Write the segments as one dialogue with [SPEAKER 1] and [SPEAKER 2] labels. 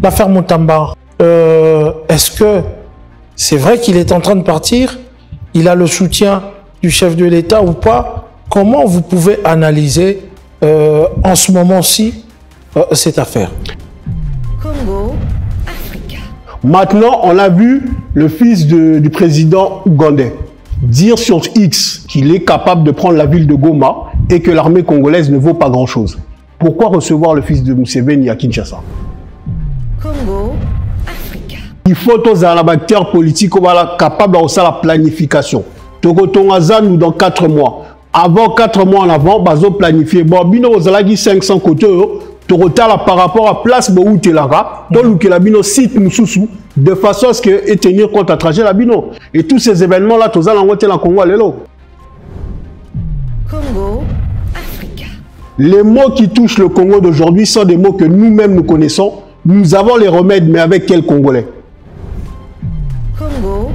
[SPEAKER 1] l'affaire Moutamba, est-ce que c'est vrai qu'il est en train de partir? Il a le soutien du chef de l'État ou pas? Comment vous pouvez analyser en ce moment-ci cette affaire?
[SPEAKER 2] Congo, Africa.
[SPEAKER 3] Maintenant, on a vu le fils du président ougandais dire sur X qu'il est capable de prendre la ville de Goma et que l'armée congolaise ne vaut pas grand-chose. Pourquoi recevoir le fils de Museveni à Kinshasa?
[SPEAKER 2] Congo, Africa.
[SPEAKER 3] Il faut tous un acteur politique capable de faire la planification. Togotongaza nous dans 4 mois. Avant 4 mois en avant, bazo planifier. Bon, bino ozalaki 500 côtés, torotal par rapport à place où tu l'as, donc la bino site mususu de façon à ce que et tenir compte à trajet la bino. Et tous ces événements là, tous en la Congo lelo.
[SPEAKER 2] Congo, Africa.
[SPEAKER 3] Les mots qui touchent le Congo d'aujourd'hui sont des mots que nous-mêmes nous connaissons. Nous avons les remèdes, mais avec quel Congolais?
[SPEAKER 2] Congo,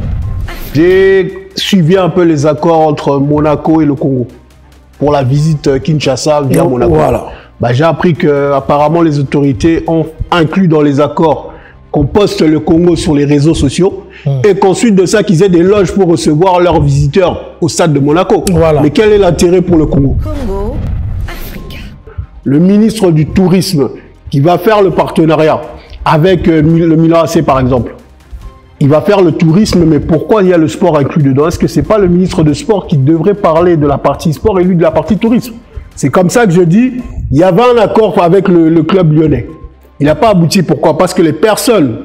[SPEAKER 2] Africa.
[SPEAKER 3] J'ai suivi un peu les accords entre Monaco et le Congo pour la visite Kinshasa via Monaco.
[SPEAKER 1] Voilà.
[SPEAKER 3] Bah, j'ai appris que apparemment les autorités ont inclus dans les accords qu'on poste le Congo sur les réseaux sociaux et qu'ensuite de ça qu'ils aient des loges pour recevoir leurs visiteurs au stade de Monaco.
[SPEAKER 1] Voilà.
[SPEAKER 3] Mais quel est l'intérêt pour le Congo?
[SPEAKER 2] Congo, Africa.
[SPEAKER 3] Le ministre du Tourisme qui va faire le partenariat avec le Milan AC par exemple, il va faire le tourisme, mais pourquoi il y a le sport inclus dedans? Est-ce que c'est pas le ministre de sport qui devrait parler de la partie sport et lui de la partie tourisme? C'est comme ça que je dis, il y avait un accord avec le club lyonnais. Il n'a pas abouti. Pourquoi? Parce que les personnes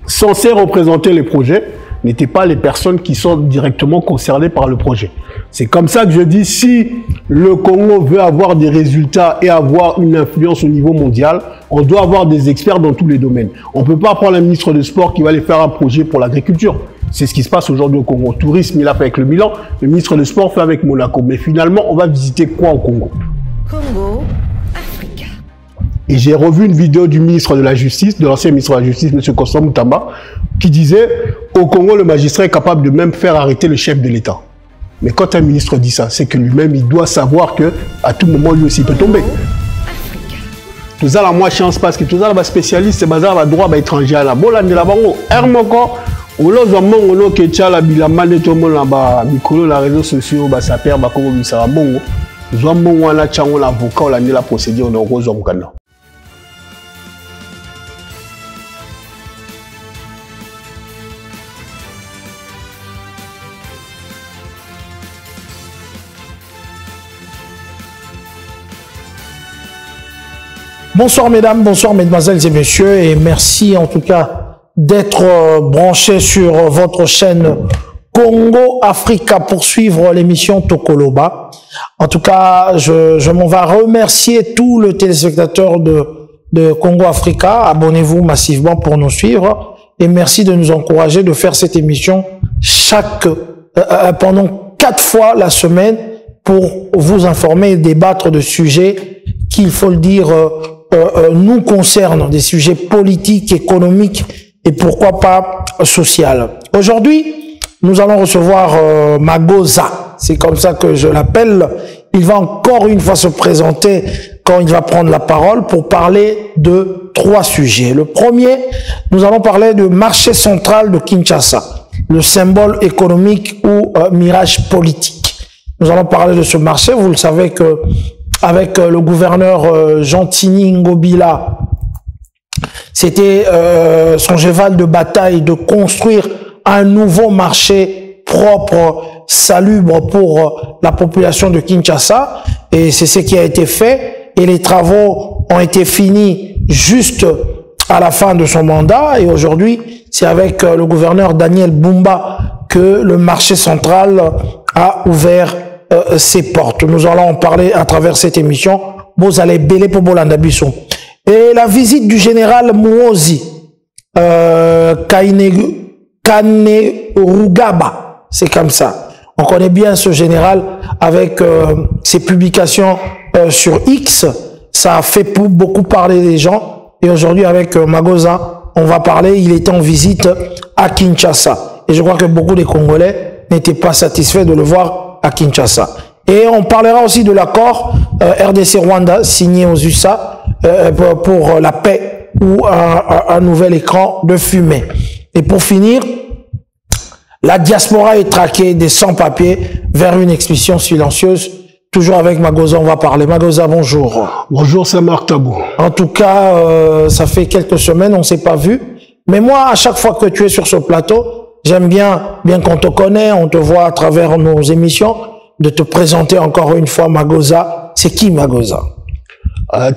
[SPEAKER 3] censées représenter les projets n'étaient pas les personnes qui sont directement concernées par le projet. C'est comme ça que je dis, si le Congo veut avoir des résultats et avoir une influence au niveau mondial, on doit avoir des experts dans tous les domaines. On ne peut pas prendre un ministre de sport qui va aller faire un projet pour l'agriculture. C'est ce qui se passe aujourd'hui au Congo. Tourisme, il a fait avec le Milan. Le ministre de sport fait avec Monaco. Mais finalement, on va visiter quoi au Congo?
[SPEAKER 2] Congo, Africa.
[SPEAKER 3] Et j'ai revu une vidéo du ministre de la Justice, de l'ancien ministre de la Justice, M. Constant Moutamba, qui disait au Congo, le magistrat est capable de même faire arrêter le chef de l'État. Mais quand un ministre dit ça, c'est que lui-même, il doit savoir que à tout moment, lui aussi peut tomber. Tout ça, la moi chance parce que tout ça, les spécialistes, c'est bazar, la droit étranger à la bola de la bango. Hermoko, ou l'autre moment, on a que tu la bilamane, tout le monde là-bas, micro, les réseaux sociaux, ça perd, comme ça va bon. Nous avons un avocat, on a la procédure de Rose Omkana.
[SPEAKER 1] Bonsoir mesdames, bonsoir mesdemoiselles et messieurs, et merci en tout cas d'être branchés sur votre chaîne Congo Africa pour suivre l'émission Tokoloba. En tout cas, je m'en vais remercier tous les téléspectateurs de Congo Africa. Abonnez-vous massivement pour nous suivre et merci de nous encourager de faire cette émission pendant 4 fois la semaine pour vous informer et débattre de sujets qui, il faut le dire, nous concernent, des sujets politiques, économiques et pourquoi pas social. Aujourd'hui, nous allons recevoir Magoza, c'est comme ça que je l'appelle. Il va encore une fois se présenter quand il va prendre la parole pour parler de 3 sujets. Le premier, nous allons parler du marché central de Kinshasa, le symbole économique ou mirage politique. Nous allons parler de ce marché. Vous le savez que avec le gouverneur Gentini Ngobila, c'était son cheval de bataille de construire un nouveau marché propre, salubre pour la population de Kinshasa. Et c'est ce qui a été fait. Et les travaux ont été finis juste à la fin de son mandat. Et aujourd'hui, c'est avec le gouverneur Daniel Bumba que le marché central a ouvert ses portes. Nous allons en parler à travers cette émission. Vous allez belé pour Bolanda Bissou. Et la visite du général Muozi Kainerugaba, c'est comme ça. On connaît bien ce général avec ses publications sur X. Ça a fait beaucoup parler des gens. Et aujourd'hui, avec Magoza, on va parler. Il était en visite à Kinshasa. Et je crois que beaucoup de Congolais n'étaient pas satisfaits de le voir à Kinshasa. Et on parlera aussi de l'accord RDC-Rwanda signé aux USA pour la paix ou un nouvel écran de fumée. Et pour finir, la diaspora est traquée des sans-papiers vers une expulsion silencieuse. Toujours avec Magoza, on va parler. Magoza, bonjour.
[SPEAKER 3] Bonjour, c'est Marc Tabou.
[SPEAKER 1] En tout cas, ça fait quelques semaines, on ne s'est pas vu. Mais moi, à chaque fois que tu es sur ce plateau, j'aime bien qu'on te connaît, on te voit à travers nos émissions, de te présenter encore une fois Magoza. C'est qui Magoza?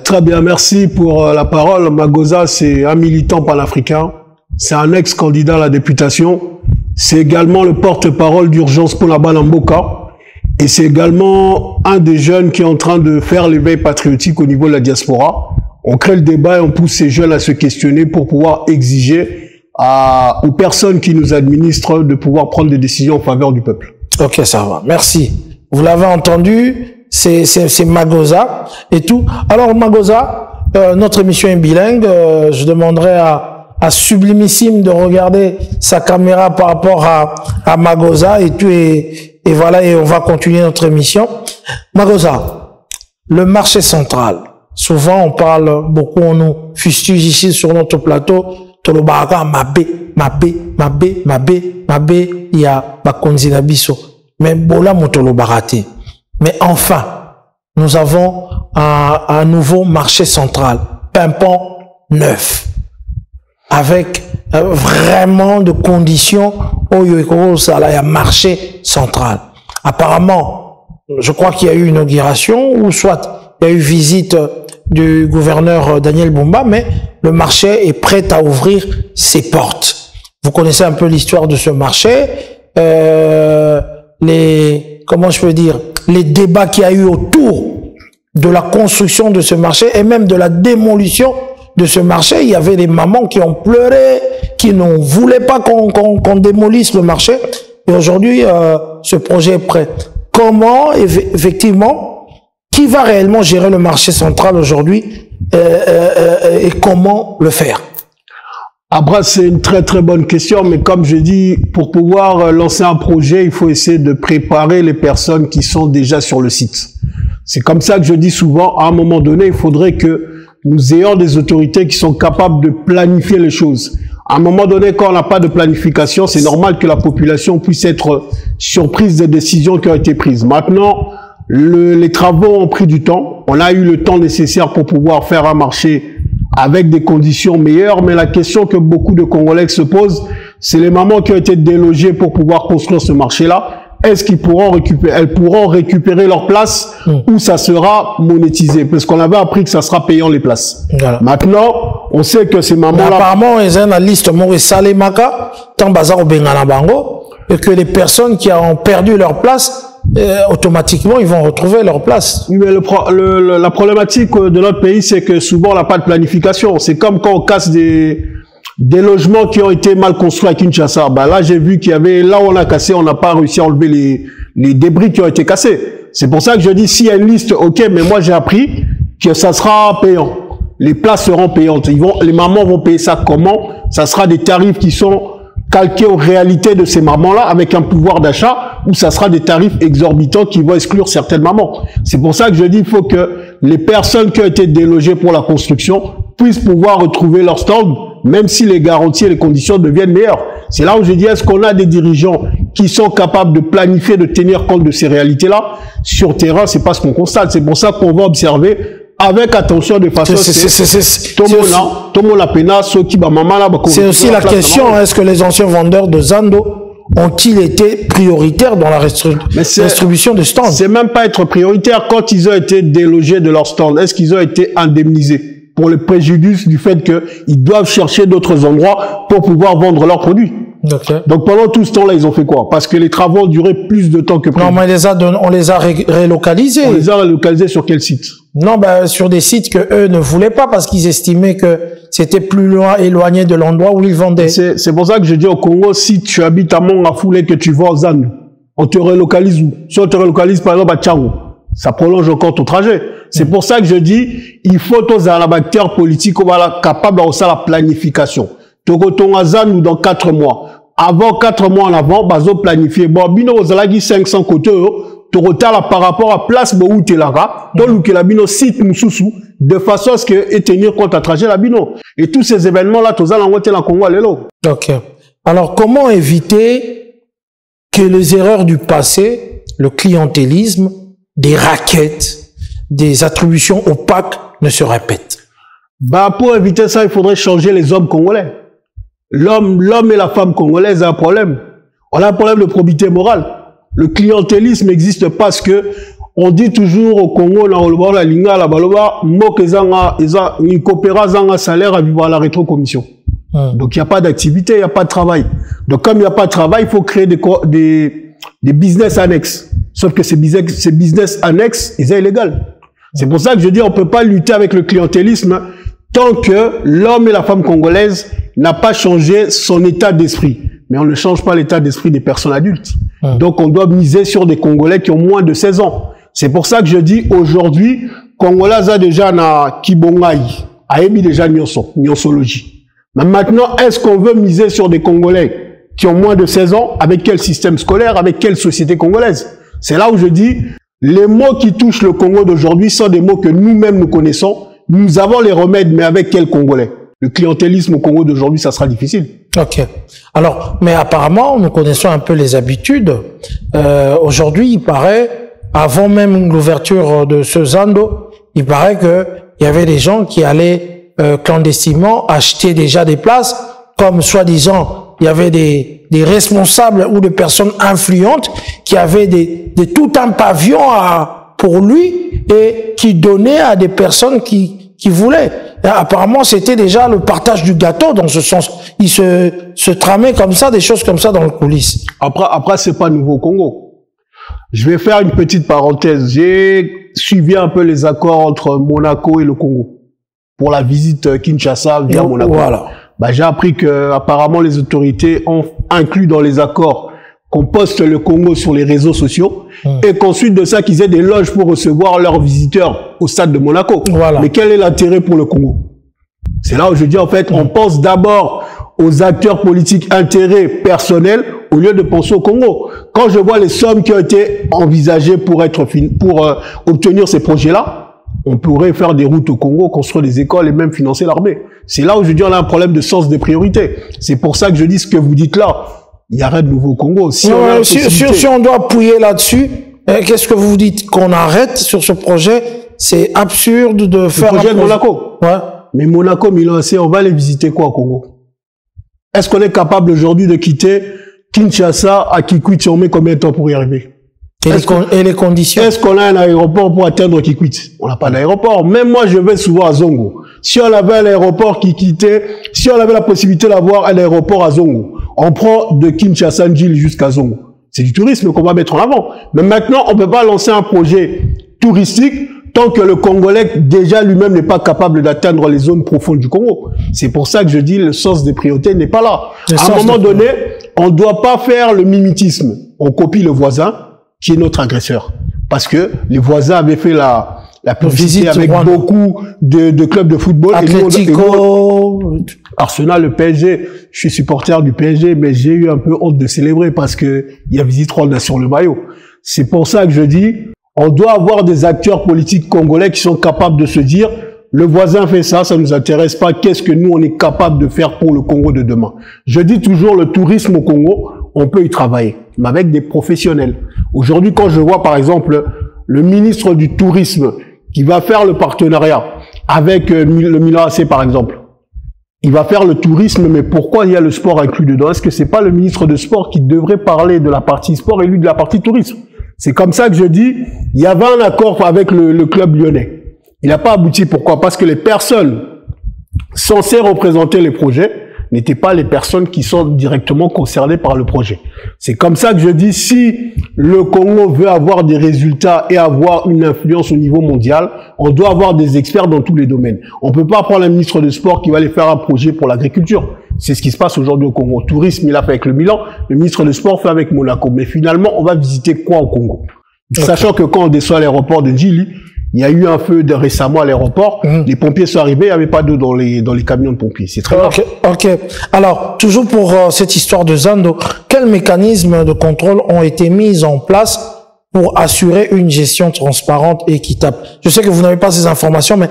[SPEAKER 3] Très bien, merci pour la parole. Magoza, c'est un militant panafricain. C'est un ex-candidat à la députation. C'est également le porte-parole d'Urgence pour la Balamboka. Et c'est également un des jeunes qui est en train de faire l'éveil patriotique au niveau de la diaspora. On crée le débat et on pousse ces jeunes à se questionner pour pouvoir exiger aux personnes qui nous administrent de pouvoir prendre des décisions en faveur du peuple. Ok,
[SPEAKER 1] ça va. Merci. Vous l'avez entendu, c'est Magoza et tout. Alors Magoza, notre émission est bilingue. Je demanderai à Sublimissime de regarder sa caméra par rapport à Magoza et tout. Et voilà, et on va continuer notre émission. Magoza, le marché central. Souvent, on parle beaucoup, on nous fustige ici sur notre plateau. Tolobaraka, Mabé, il y a Bakonzi Nabiso. Mais Bola Motolobarate. Mais enfin, nous avons un nouveau marché central. Pimpon neuf. Avec vraiment de conditions où il y a marché central. Apparemment, je crois qu'il y a eu une inauguration ou soit il y a eu visite du gouverneur Daniel Bumba, mais le marché est prêt à ouvrir ses portes. Vous connaissez un peu l'histoire de ce marché, comment je peux dire, les débats qu'il y a eu autour de la construction de ce marché et même de la démolition de ce marché. Il y avait des mamans qui ont pleuré, qui ne voulaient pas qu'on démolisse le marché. Et aujourd'hui, ce projet est prêt. Comment, effectivement, qui va réellement gérer le marché central aujourd'hui et comment le faire?
[SPEAKER 3] Après, c'est une très très bonne question, mais comme je dis, pour pouvoir lancer un projet, il faut essayer de préparer les personnes qui sont déjà sur le site. C'est comme ça que je dis souvent, à un moment donné, il faudrait que nous ayons des autorités qui sont capables de planifier les choses. À un moment donné, quand on n'a pas de planification, c'est normal que la population puisse être surprise des décisions qui ont été prises. Maintenant, les travaux ont pris du temps. On a eu le temps nécessaire pour pouvoir faire un marché avec des conditions meilleures. Mais la question que beaucoup de Congolais se posent, c'est les mamans qui ont été délogées pour pouvoir construire ce marché-là. Est-ce qu'ils pourront récupérer, elles pourront récupérer leur place ou ça sera monétisé? Parce qu'on avait appris que ça sera payant les places. Voilà. Maintenant, on sait que ces mamans-là...
[SPEAKER 1] Apparemment, ils ont la liste Maurice Salemaka, tant bazar au Bengala Bango, et que les personnes qui ont perdu leur place, automatiquement, ils vont retrouver leur place.
[SPEAKER 3] Oui, mais la problématique de notre pays, c'est que souvent, on n'a pas de planification. C'est comme quand on casse des logements qui ont été mal construits à Kinshasa. Bah là, j'ai vu qu'il y avait, là où on a cassé, on n'a pas réussi à enlever les débris qui ont été cassés. C'est pour ça que je dis, s'il y a une liste, ok, mais moi, j'ai appris que ça sera payant. Les places seront payantes. Les mamans vont payer ça comment? Ça sera des tarifs qui sont calqués aux réalités de ces mamans-là avec un pouvoir d'achat ou ça sera des tarifs exorbitants qui vont exclure certaines mamans. C'est pour ça que je dis, il faut que les personnes qui ont été délogées pour la construction puissent pouvoir retrouver leur stand, même si les garanties et les conditions deviennent meilleures. C'est là où je dis, est-ce qu'on a des dirigeants qui sont capables de planifier, de tenir compte de ces réalités-là? Sur terrain, c'est pas ce qu'on constate. C'est pour ça qu'on va observer avec attention de façon...
[SPEAKER 1] C'est aussi la question, est-ce que les anciens vendeurs de Zando ont-ils été prioritaires dans la distribution de stands?
[SPEAKER 3] C'est même pas être prioritaire. Quand ils ont été délogés de leur stand, est-ce qu'ils ont été indemnisés pour le préjudice du fait qu'ils doivent chercher d'autres endroits pour pouvoir vendre leurs produits? Okay. Donc pendant tout ce temps-là, ils ont fait quoi? Parce que les travaux ont duré plus de temps que prévu.
[SPEAKER 1] Non, mais on les a relocalisés.
[SPEAKER 3] On les a relocalisés sur quel site?
[SPEAKER 1] Non, ben sur des sites que eux ne voulaient pas parce qu'ils estimaient que c'était plus loin, éloigné de l'endroit où ils vendaient.
[SPEAKER 3] C'est pour ça que je dis au Congo, si tu habites à Mongafou et que tu vas aux Zan, on te relocalise où? Si on te relocalise par exemple à Tchangou, ça prolonge encore ton trajet. C'est pour ça que je dis, il faut tous un acteurs politiques capable de faire la planification. Togoton à Zan ou dans 4 mois. Avant 4 mois en avant, bazo planifier. Bon, bino aux alagi 500 côtés, Torotala par rapport à place où tu es là, donc la bino site Moussoussou, de façon à ce que tenir compte à trajet la bino. Et tous ces événements-là, tous en Congo,
[SPEAKER 1] Ok. Alors, comment éviter que les erreurs du passé, le clientélisme, des raquettes, des attributions opaques ne se répètent?
[SPEAKER 3] Bah, pour éviter ça, il faudrait changer les hommes congolais. L'homme et la femme congolaise ont un problème. On a un problème de probité morale. Le clientélisme n'existe pas parce que on dit toujours au Congo, la linga, la baloba, une coopération un salaire à vivre à la rétrocommission. Donc il n'y a pas d'activité, il n'y a pas de travail. Donc comme il n'y a pas de travail, il faut créer des business annexes. Sauf que ces business annexes, ils sont illégaux. C'est pour ça que je dis on peut pas lutter avec le clientélisme tant que l'homme et la femme congolaise n'a pas changé son état d'esprit. Mais on ne change pas l'état d'esprit des personnes adultes. Donc on doit miser sur des Congolais qui ont moins de 16 ans. C'est pour ça que je dis aujourd'hui, Congolais a déjà na Kibongaï, a émis déjà Nyonsologie. Mais maintenant, est-ce qu'on veut miser sur des Congolais qui ont moins de 16 ans? Avec quel système scolaire? Avec quelle société congolaise? C'est là où je dis, les mots qui touchent le Congo d'aujourd'hui sont des mots que nous-mêmes nous connaissons. Nous avons les remèdes, mais avec quel Congolais? Le clientélisme au Congo d'aujourd'hui, ça sera difficile.
[SPEAKER 1] Ok. Alors, mais apparemment, nous connaissons un peu les habitudes. Aujourd'hui, il paraît, avant même l'ouverture de ce Zando, il paraît que il y avait des gens qui allaient clandestinement acheter déjà des places, comme soi-disant, il y avait des responsables ou des personnes influentes qui avaient tout un pavillon pour lui et qui donnaient à des personnes qui voulaient. Et apparemment, c'était déjà le partage du gâteau dans ce sens. Il se tramait comme ça, des choses comme ça dans le coulisses.
[SPEAKER 3] Après, c'est pas nouveau au Congo. Je vais faire une petite parenthèse. J'ai suivi un peu les accords entre Monaco et le Congo pour la visite Kinshasa via Monaco.
[SPEAKER 1] Voilà.
[SPEAKER 3] Bah, j'ai appris que apparemment les autorités ont inclus dans les accords qu'on poste le Congo sur les réseaux sociaux et qu'ensuite de ça qu'ils aient des loges pour recevoir leurs visiteurs au stade de Monaco.
[SPEAKER 1] Voilà.
[SPEAKER 3] Mais quel est l'intérêt pour le Congo? C'est là où je dis en fait, on pense d'abord aux acteurs politiques intérêts personnels au lieu de penser au Congo. Quand je vois les sommes qui ont été envisagées pour obtenir ces projets-là, on pourrait faire des routes au Congo, construire des écoles et même financer l'armée. C'est là où je dis on a un problème de sens des priorités. C'est pour ça que je dis ce que vous dites là. Il y a rien de nouveau au Congo. Si
[SPEAKER 1] on doit appuyer là-dessus, qu'est-ce que vous dites? Qu'on arrête sur ce projet? C'est absurde de faire...
[SPEAKER 3] Le projet de Monaco.
[SPEAKER 1] Ouais.
[SPEAKER 3] Mais Monaco, Milan, on va les visiter quoi au Congo? Est-ce qu'on est capable aujourd'hui de quitter Kinshasa à Kikwit? On met combien de temps pour y arriver?
[SPEAKER 1] Et les conditions?
[SPEAKER 3] Est-ce qu'on a un aéroport pour atteindre Kikwit? On n'a pas d'aéroport. Même moi, je vais souvent à Zongo. Si on avait un aéroport qui quittait, si on avait la possibilité d'avoir un aéroport à Zongo, on prend de Kinshasa Njili jusqu'à Zongo. C'est du tourisme qu'on va mettre en avant. Mais maintenant, on ne peut pas lancer un projet touristique tant que le Congolais, déjà lui-même, n'est pas capable d'atteindre les zones profondes du Congo. C'est pour ça que je dis le sens des priorités n'est pas là. À un moment donné, on ne doit pas faire le mimétisme. On copie le voisin qui est notre agresseur. Parce que les voisins avaient fait la publicité avec beaucoup de clubs de football.
[SPEAKER 1] Atlético,
[SPEAKER 3] Arsenal, le PSG. Je suis supporter du PSG, mais j'ai eu un peu honte de célébrer parce que il y a Visite Rwanda sur le maillot. C'est pour ça que je dis, on doit avoir des acteurs politiques congolais qui sont capables de se dire, le voisin fait ça, ça nous intéresse pas. Qu'est-ce que nous, on est capable de faire pour le Congo de demain? Je dis toujours, le tourisme au Congo, on peut y travailler, mais avec des professionnels. Aujourd'hui, quand je vois, par exemple, le ministre du Tourisme qui va faire le partenariat avec le Milan AC, par exemple, il va faire le tourisme, mais pourquoi il y a le sport inclus dedans? Est-ce que c'est pas le ministre de sport qui devrait parler de la partie sport et lui de la partie tourisme? C'est comme ça que je dis, il y avait un accord avec le club lyonnais. Il n'a pas abouti. Pourquoi? Parce que les personnes censées représenter les projets n'étaient pas les personnes qui sont directement concernées par le projet. C'est comme ça que je dis, si le Congo veut avoir des résultats et avoir une influence au niveau mondial, on doit avoir des experts dans tous les domaines. On ne peut pas prendre un ministre de sport qui va aller faire un projet pour l'agriculture. C'est ce qui se passe aujourd'hui au Congo. Tourisme, il a fait avec le Milan. Le ministre de sport fait avec Monaco. Mais finalement, on va visiter quoi au Congo? Sachant que quand on descend à l'aéroport de Njili, il y a eu un feu récemment à l'aéroport. Les pompiers sont arrivés, il n'y avait pas d'eau dans les camions de pompiers. C'est très grave.
[SPEAKER 1] Ok. Alors, toujours pour cette histoire de Zando, quels mécanismes de contrôle ont été mis en place pour assurer une gestion transparente et équitable? Je sais que vous n'avez pas ces informations, mais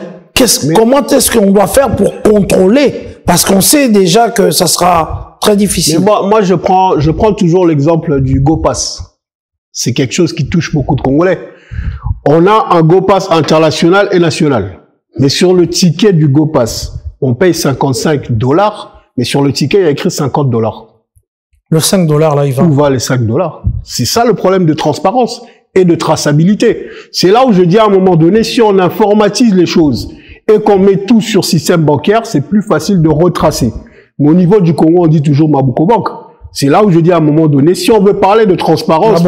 [SPEAKER 1] comment est-ce qu'on doit faire pour contrôler? Parce qu'on sait déjà que ça sera très difficile.
[SPEAKER 3] Mais moi je prends toujours l'exemple du GoPass. C'est quelque chose qui touche beaucoup de Congolais. On a un GoPass international et national. Mais sur le ticket du GoPass, on paye $55, mais sur le ticket, il y a écrit $50.
[SPEAKER 1] Le $5, là, il va.
[SPEAKER 3] Où va les $5? C'est ça le problème de transparence et de traçabilité. C'est là où je dis à un moment donné, si on informatise les choses et qu'on met tout sur système bancaire, c'est plus facile de retracer. Mais au niveau du Congo, on dit toujours Maboko Bank. C'est là où je dis à un moment donné, si on veut parler de transparence,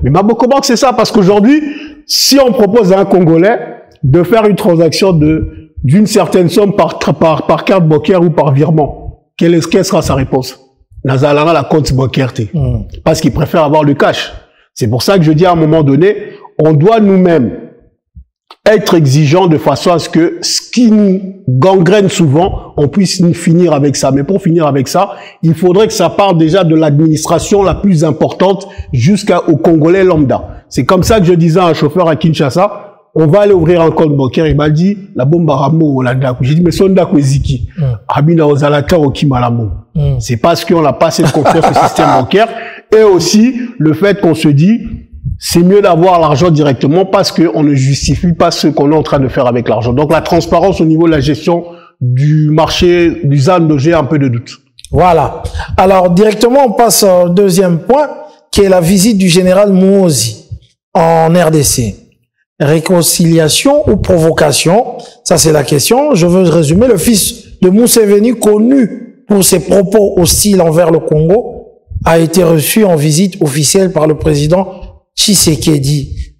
[SPEAKER 3] mais Maboko Bank, c'est ça, parce qu'aujourd'hui, si on propose à un Congolais de faire une transaction d'une certaine somme par carte bancaire ou par virement, quelle sera sa réponse? Nazalara la compte bancaire, parce qu'il préfère avoir le cash. C'est pour ça que je dis à un moment donné, on doit nous-mêmes être exigeants de façon à ce que ce qui nous gangrène souvent, on puisse finir avec ça. Mais pour finir avec ça, il faudrait que ça parte déjà de l'administration la plus importante jusqu'au Congolais lambda. C'est comme ça que je disais à un chauffeur à Kinshasa, on va aller ouvrir un compte bancaire. Il m'a dit, la bombe à Ramo, la Dakou. J'ai dit, mais son Dakou Eziki. Abina Ozalata Okimalamo. C'est parce qu'on n'a pas assez de confiance au système bancaire. Et aussi, le fait qu'on se dit, c'est mieux d'avoir l'argent directement parce qu'on ne justifie pas ce qu'on est en train de faire avec l'argent. Donc, la transparence au niveau de la gestion du marché, du ZAN, j'ai un peu de doute.
[SPEAKER 1] Voilà. Alors, directement, on passe au deuxième point, qui est la visite du général Mouozi en RDC. Réconciliation ou provocation? Ça, c'est la question. Je veux résumer. Le fils de Museveni, connu pour ses propos hostiles envers le Congo, a été reçu en visite officielle par le président Tshisekedi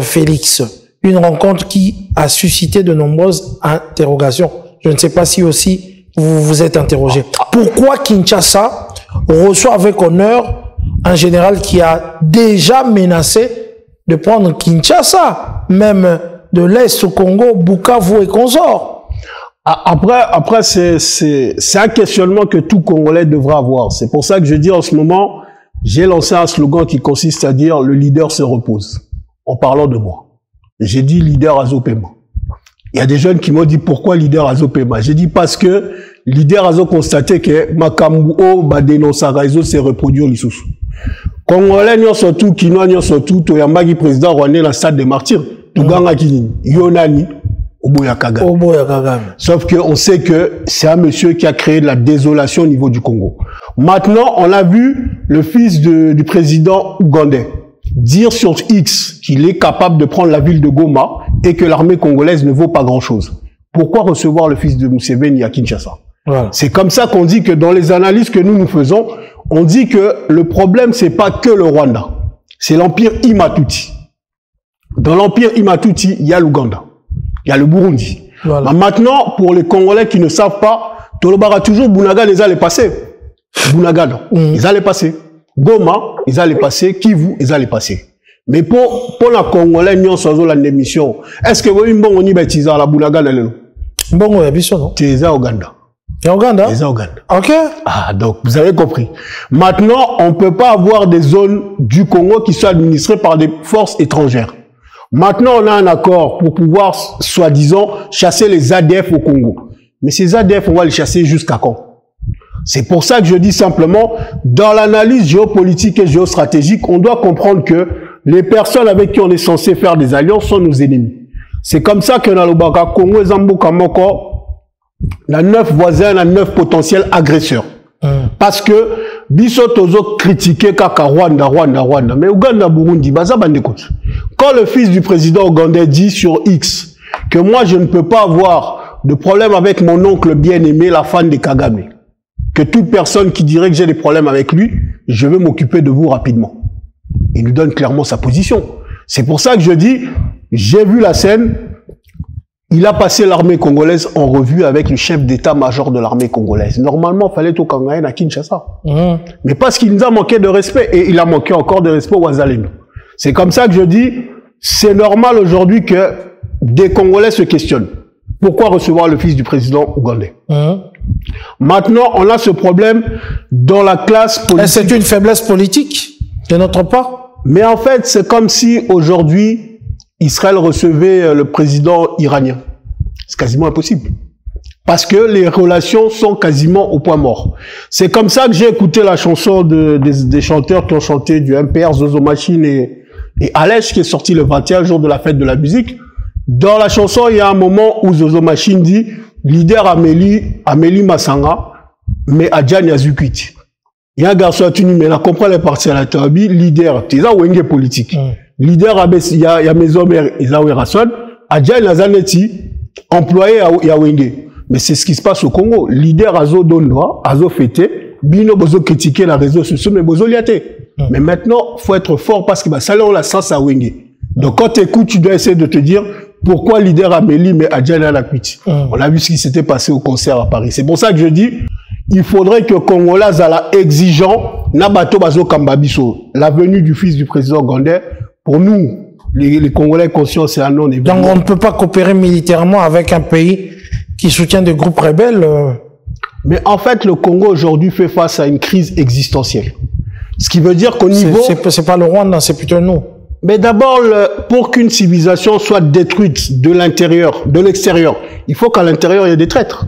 [SPEAKER 1] Félix. Une rencontre qui a suscité de nombreuses interrogations. Je ne sais pas si aussi vous vous êtes interrogé. Pourquoi Kinshasa reçoit avec honneur un général qui a déjà menacé de prendre Kinshasa, même de l'Est au Congo, Bukavu et consorts?
[SPEAKER 3] Après c'est un questionnement que tout Congolais devra avoir. C'est pour ça que je dis en ce moment, j'ai lancé un slogan qui consiste à dire « Le leader se repose » en parlant de moi. J'ai dit « Leader Azopema ». Il y a des jeunes qui m'ont dit « Pourquoi leader Azopema » J'ai dit « Parce que leader Azo constaté que Makambuo Badenosaraïzo s'est reproduit au Lissoussou. Congolais n'y surtout, Kinois n'y surtout, Toyambagi président rwandais dans le stade des martyrs, Touganga Kinini, Yonani, Oboya Kagame. Sauf qu'on sait que c'est un monsieur qui a créé de la désolation au niveau du Congo. Maintenant, on a vu le fils du président ougandais dire sur X qu'il est capable de prendre la ville de Goma et que l'armée congolaise ne vaut pas grand-chose. Pourquoi recevoir le fils de Museveni à Kinshasa? Voilà. C'est comme ça qu'on dit que dans les analyses que nous faisons, on dit que le problème, c'est pas que le Rwanda. C'est l'empire Imatuti. Dans l'empire Imatuti, il y a l'Ouganda. Il y a le Burundi. Voilà. Maintenant, pour les Congolais qui ne savent pas, Tolobara toujours, Bunaga les allait passer. Bunaga, ils allaient passer. Goma, ils allaient passer. Kivu, ils allaient passer. Mais pour la Congolais, nous sommes dans l'émission. Est-ce que vous avez bon on y bêtise à la Bunaga de
[SPEAKER 1] bon, il y a bien ça, non?
[SPEAKER 3] C'est ça, Ouganda.
[SPEAKER 1] Et Ouganda?
[SPEAKER 3] C'est Ouganda.
[SPEAKER 1] Ok.
[SPEAKER 3] Ah, donc, vous avez compris. Maintenant, on ne peut pas avoir des zones du Congo qui soient administrées par des forces étrangères. Maintenant, on a un accord pour pouvoir, soi-disant, chasser les ADF au Congo. Mais ces ADF, on va les chasser jusqu'à quand? C'est pour ça que je dis simplement, dans l'analyse géopolitique et géostratégique, on doit comprendre que les personnes avec qui on est censé faire des alliances sont nos ennemis. C'est comme ça que dans le Baka Congo, Zamboka Moko, on a 9 voisins, on a 9 potentiels agresseurs. Parce que, biso tozo critiqué kaka Rwanda. Mais Ouganda, Burundi, baza bandekot. Quand le fils du président ougandais dit sur X que moi je ne peux pas avoir de problème avec mon oncle bien-aimé, la fan de Kagame, que toute personne qui dirait que j'ai des problèmes avec lui, je vais m'occuper de vous rapidement. Il nous donne clairement sa position. C'est pour ça que je dis, j'ai vu la scène, il a passé l'armée congolaise en revue avec le chef d'état-major de l'armée congolaise. Normalement, il fallait au Kangaïen à Kinshasa. Mais parce qu'il nous a manqué de respect, et il a manqué encore de respect aux Azalènes. C'est comme ça que je dis, c'est normal aujourd'hui que des Congolais se questionnent. Pourquoi recevoir le fils du président ougandais? Maintenant, on a ce problème dans la classe politique.
[SPEAKER 1] C'est une faiblesse politique de notre part?
[SPEAKER 3] Mais en fait, c'est comme si aujourd'hui, Israël recevait le président iranien. C'est quasiment impossible. Parce que les relations sont quasiment au point mort. C'est comme ça que j'ai écouté la chanson des chanteurs qui ont chanté du MPR, Zozo Machine et Alèche, qui est sorti le 21 jour de la fête de la musique. Dans la chanson, il y a un moment où Zozo Machine dit « Leader Amélie Massanga, mais Adjan Yazukwiti ». Il y a un garçon à Tuni, mais là, comprend les partis à la Tabi, leader, c'est ça, Wenge politique. Leader, il y a Maison Mère, Isaoué Rasson, Adjan Yazaneti, employé à Wenge. Mais c'est ce qui se passe au Congo. Leader Azo Dondoa, Azo Fete, Bino Bozo critiquer la réseau social, mais Bozo Liate. Mais maintenant, faut être fort parce que ça, on la sens à Wenge. Donc, quand tu écoutes, tu dois essayer de te dire pourquoi leader Amélie, mais Adjan Yazukwiti. On a vu ce qui s'était passé au concert à Paris. C'est pour ça que je dis, il faudrait que Congolais soient exigeants, Nabato Bazo Kambabiso, la venue du fils du président Gandé, pour nous, les Congolais conscients, c'est un non.
[SPEAKER 1] Donc, on ne peut pas coopérer militairement avec un pays qui soutient des groupes rebelles.
[SPEAKER 3] Mais en fait, le Congo aujourd'hui fait face à une crise existentielle. Ce qui veut dire qu'au niveau...
[SPEAKER 1] C'est pas le Rwanda, c'est plutôt nous.
[SPEAKER 3] Mais d'abord, pour qu'une civilisation soit détruite de l'intérieur, de l'extérieur, il faut qu'à l'intérieur, il y ait des traîtres.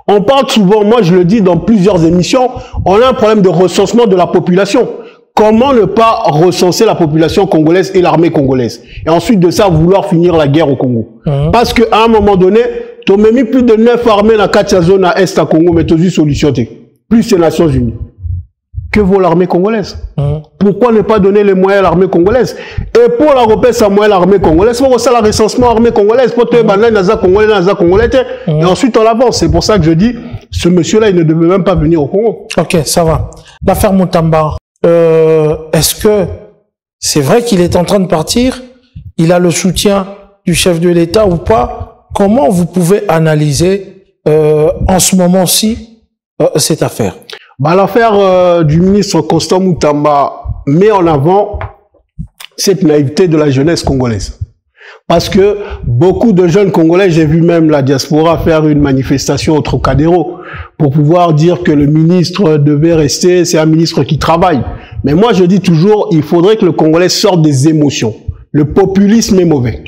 [SPEAKER 3] On parle souvent, moi je le dis dans plusieurs émissions, on a un problème de recensement de la population. Comment ne pas recenser la population congolaise et l'armée congolaise? Et ensuite de ça, vouloir finir la guerre au Congo. Parce qu'à un moment donné, tu as mis plus de 9 armées dans la zone à Est à Congo, mais tu as eu solution. Plus les Nations Unies. Que vaut l'armée congolaise? Pourquoi ne pas donner les moyens à l'armée congolaise? Et pour la repère à moyen l'armée congolaise, il faut ça le recensement armée congolaise, pour te congolais, et ensuite on avance. C'est pour ça que je dis, ce monsieur-là, il ne devait même pas venir au Congo.
[SPEAKER 1] Ok, ça va. L'affaire Moutamba, est-ce que c'est vrai qu'il est en train de partir? Il a le soutien du chef de l'État ou pas? Comment vous pouvez analyser en ce moment-ci cette affaire?
[SPEAKER 3] L'affaire du ministre Constant Moutamba met en avant cette naïveté de la jeunesse congolaise. Parce que beaucoup de jeunes Congolais, j'ai vu même la diaspora faire une manifestation au Trocadéro pour pouvoir dire que le ministre devait rester, c'est un ministre qui travaille. Mais moi je dis toujours, il faudrait que le Congolais sorte des émotions. Le populisme est mauvais.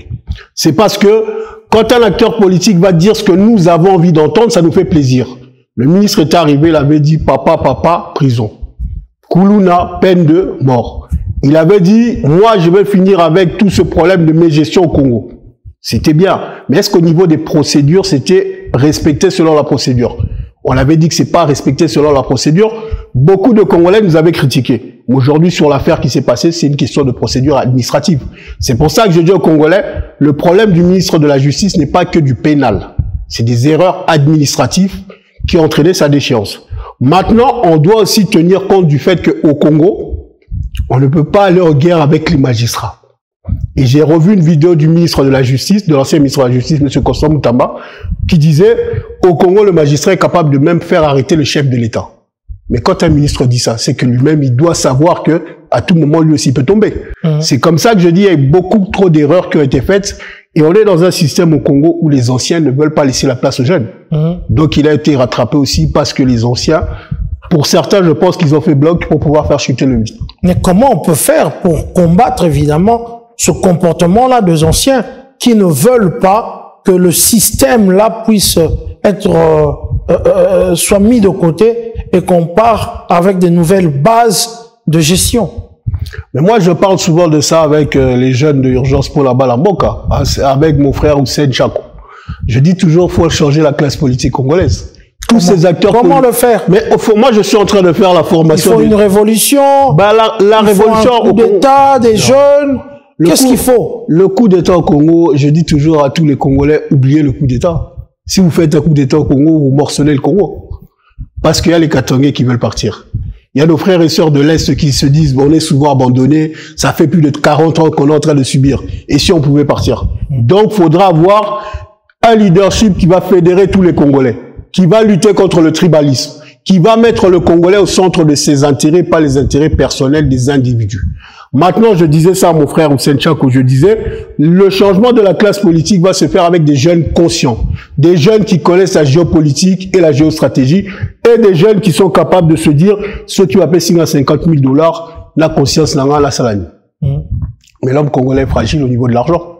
[SPEAKER 3] C'est parce que quand un acteur politique va dire ce que nous avons envie d'entendre, ça nous fait plaisir. Le ministre est arrivé, il avait dit « Papa, prison. Koulouna, peine de mort. » Il avait dit « Moi, je vais finir avec tout ce problème de mes gestions au Congo. » C'était bien. Mais est-ce qu'au niveau des procédures, c'était respecté selon la procédure? On avait dit que c'est pas respecté selon la procédure. Beaucoup de Congolais nous avaient critiqué. Aujourd'hui, sur l'affaire qui s'est passée, c'est une question de procédure administrative. C'est pour ça que je dis aux Congolais, le problème du ministre de la Justice n'est pas que du pénal. C'est des erreurs administratives qui ont entraîné sa déchéance. Maintenant, on doit aussi tenir compte du fait qu'au Congo, on ne peut pas aller en guerre avec les magistrats. Et j'ai revu une vidéo du ministre de la Justice, de l'ancien ministre de la Justice, M. Constant Moutamba, qui disait, au Congo, le magistrat est capable de même faire arrêter le chef de l'État. Mais quand un ministre dit ça, c'est que lui-même, il doit savoir que à tout moment, lui aussi peut tomber. C'est comme ça que je dis, il y a beaucoup trop d'erreurs qui ont été faites. Et on est dans un système au Congo où les anciens ne veulent pas laisser la place aux jeunes. Donc il a été rattrapé aussi parce que les anciens, pour certains, je pense qu'ils ont fait bloc pour pouvoir faire chuter le ministre.
[SPEAKER 1] Mais comment on peut faire pour combattre évidemment ce comportement-là des anciens qui ne veulent pas que le système-là puisse être soit mis de côté et qu'on part avec de nouvelles bases de gestion?
[SPEAKER 3] Mais moi, je parle souvent de ça avec les jeunes de Urgence pour la Balamboka, avec mon frère Hussein Chako. Je dis toujours, faut changer la classe politique congolaise. Tous ces acteurs...
[SPEAKER 1] Comment le faire?
[SPEAKER 3] Mais moi, je suis en train de faire la formation...
[SPEAKER 1] Il faut une révolution.
[SPEAKER 3] La révolution
[SPEAKER 1] au coup d'État, des jeunes. Qu'est-ce qu'il faut?
[SPEAKER 3] Le coup d'État au Congo, je dis toujours à tous les Congolais, oubliez le coup d'État. Si vous faites un coup d'État au Congo, vous morcelez le Congo. Parce qu'il y a les Katangais qui veulent partir. Il y a nos frères et sœurs de l'Est qui se disent, bon, on est souvent abandonnés, ça fait plus de 40 ans qu'on est en train de subir. Et si on pouvait partir? Donc, il faudra avoir un leadership qui va fédérer tous les Congolais, qui va lutter contre le tribalisme, qui va mettre le Congolais au centre de ses intérêts, pas les intérêts personnels des individus. Maintenant, je disais ça à mon frère Hussein Chako, je disais, le changement de la classe politique va se faire avec des jeunes conscients, des jeunes qui connaissent la géopolitique et la géostratégie, et des jeunes qui sont capables de se dire, ce qui va payer $50 000, la conscience n'a pas la salade. Mais l'homme congolais est fragile au niveau de l'argent.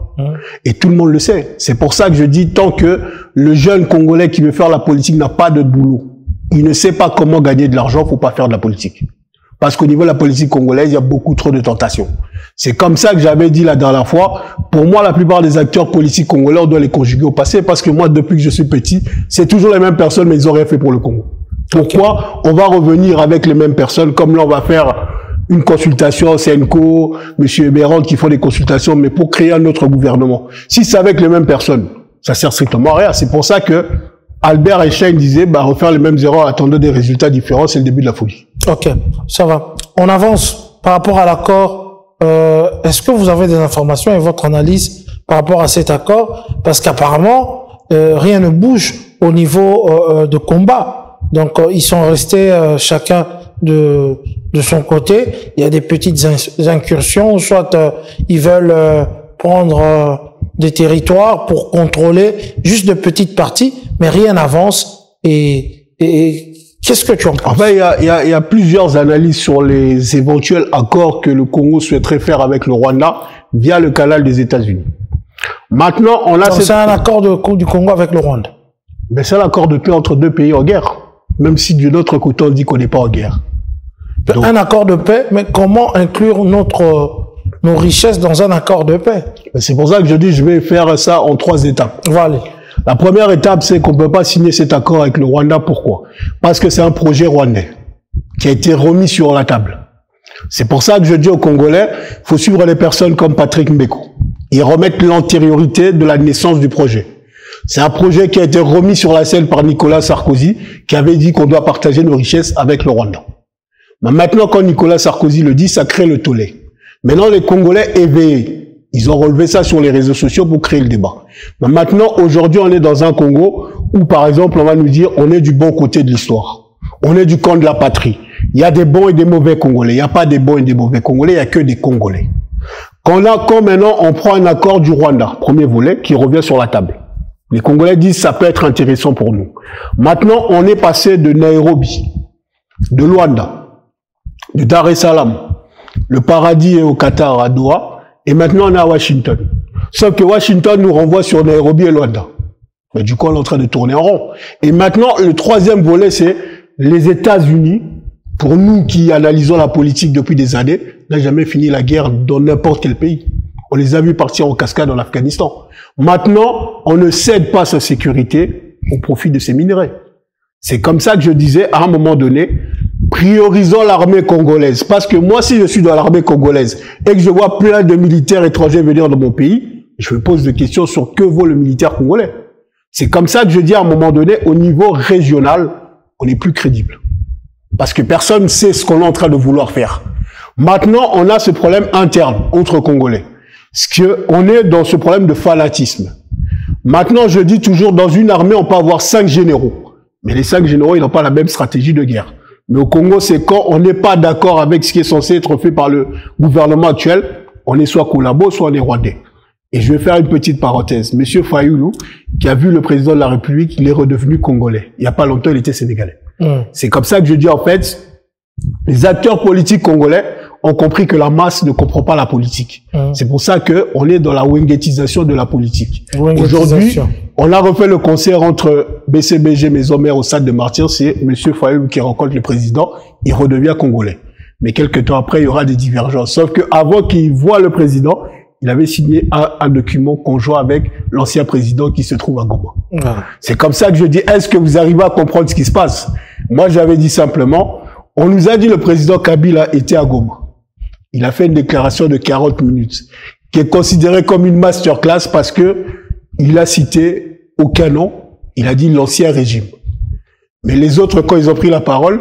[SPEAKER 3] Et tout le monde le sait. C'est pour ça que je dis, tant que le jeune Congolais qui veut faire la politique n'a pas de boulot, il ne sait pas comment gagner de l'argent, faut pas faire de la politique. Parce qu'au niveau de la politique congolaise, il y a beaucoup trop de tentations. C'est comme ça que j'avais dit la dernière fois. Pour moi, la plupart des acteurs politiques congolais, on doit les conjuguer au passé, parce que moi, depuis que je suis petit, c'est toujours les mêmes personnes, mais ils ont rien fait pour le Congo. Pourquoi on va revenir avec les mêmes personnes, comme là, on va faire une consultation au Senko, M. Béran qui font des consultations, mais pour créer un autre gouvernement. Si c'est avec les mêmes personnes, ça sert strictement à rien. C'est pour ça que Albert Einstein disait, refaire les mêmes erreurs en attendant des résultats différents, c'est le début de la folie.
[SPEAKER 1] Ok, ça va. On avance par rapport à l'accord. Est-ce que vous avez des informations et votre analyse par rapport à cet accord? Parce qu'apparemment, rien ne bouge au niveau de combat. Donc, ils sont restés chacun de son côté. Il y a des petites incursions, soit ils veulent prendre des territoires pour contrôler juste de petites parties, mais rien n'avance. Et qu'est-ce que tu en penses?
[SPEAKER 3] En fait, il y a plusieurs analyses sur les éventuels accords que le Congo souhaiterait faire avec le Rwanda via le canal des États-Unis. Maintenant, on a...
[SPEAKER 1] C'est un accord du Congo avec le Rwanda.
[SPEAKER 3] Mais c'est un accord de paix entre deux pays en guerre. Même si de notre côté, on dit qu'on n'est pas en guerre.
[SPEAKER 1] Donc, un accord de paix, mais comment inclure nos richesses dans un accord de paix?
[SPEAKER 3] C'est pour ça que je dis je vais faire ça en 3 étapes.
[SPEAKER 1] Voilà.
[SPEAKER 3] La première étape, c'est qu'on ne peut pas signer cet accord avec le Rwanda. Pourquoi? Parce que c'est un projet rwandais qui a été remis sur la table. C'est pour ça que je dis aux Congolais, il faut suivre les personnes comme Patrick Mbeko. Ils remettent l'antériorité de la naissance du projet. C'est un projet qui a été remis sur la scène par Nicolas Sarkozy, qui avait dit qu'on doit partager nos richesses avec le Rwanda. Mais maintenant, quand Nicolas Sarkozy le dit, ça crée le tollé. Maintenant, les Congolais éveillés, ils ont relevé ça sur les réseaux sociaux pour créer le débat. Mais maintenant, aujourd'hui, on est dans un Congo où, par exemple, on va nous dire, on est du bon côté de l'histoire. On est du camp de la patrie. Il y a des bons et des mauvais Congolais. Il n'y a pas des bons et des mauvais Congolais, il n'y a que des Congolais. Quand maintenant, on prend un accord du Rwanda, premier volet, qui revient sur la table. Les Congolais disent, ça peut être intéressant pour nous. Maintenant, on est passé de Nairobi, de Luanda, de Dar es Salaam. Le paradis est au Qatar, à Doha. Et maintenant, on est à Washington. Sauf que Washington nous renvoie sur Nairobi et Luanda. Mais du coup, on est en train de tourner en rond. Et maintenant, le troisième volet, c'est les États-Unis. Pour nous qui analysons la politique depuis des années, n'a jamais fini la guerre dans n'importe quel pays. On les a vus partir en cascade en Afghanistan. Maintenant, on ne cède pas sa sécurité au profit de ces minerais. C'est comme ça que je disais, à un moment donné, priorisons l'armée congolaise. Parce que moi, si je suis dans l'armée congolaise et que je vois plein de militaires étrangers venir dans mon pays, je me pose des questions sur que vaut le militaire congolais. C'est comme ça que je dis à un moment donné, au niveau régional, on n'est plus crédible. Parce que personne ne sait ce qu'on est en train de vouloir faire. Maintenant, on a ce problème interne entre Congolais. On est dans ce problème de fanatisme. Maintenant, je dis toujours, dans une armée, on peut avoir 5 généraux. Mais les 5 généraux, ils n'ont pas la même stratégie de guerre. Mais au Congo, c'est quand on n'est pas d'accord avec ce qui est censé être fait par le gouvernement actuel, on est soit collabo, soit on est rwandais. Et je vais faire une petite parenthèse. Monsieur Fayoulou, qui a vu le président de la République, il est redevenu congolais. Il n'y a pas longtemps, il était sénégalais. C'est comme ça que je dis, en fait, les acteurs politiques congolais ont compris que la masse ne comprend pas la politique. C'est pour ça que on est dans la wengetisation de la politique. Aujourd'hui, on a refait le concert entre BCBG Maison Mère au stade de Martyrs. C'est Monsieur Fayoulou qui rencontre le président. Il redevient congolais. Mais quelques temps après, il y aura des divergences. Sauf que avant qu'il voit le président, il avait signé un document conjoint avec l'ancien président qui se trouve à Goma. C'est comme ça que je dis, est-ce que vous arrivez à comprendre ce qui se passe? Moi, j'avais dit simplement, on nous a dit le président Kabila était à Goma. Il a fait une déclaration de 40 minutes, qui est considérée comme une masterclass parce que il a cité aucun nom, il a dit l'ancien régime. Mais les autres, quand ils ont pris la parole,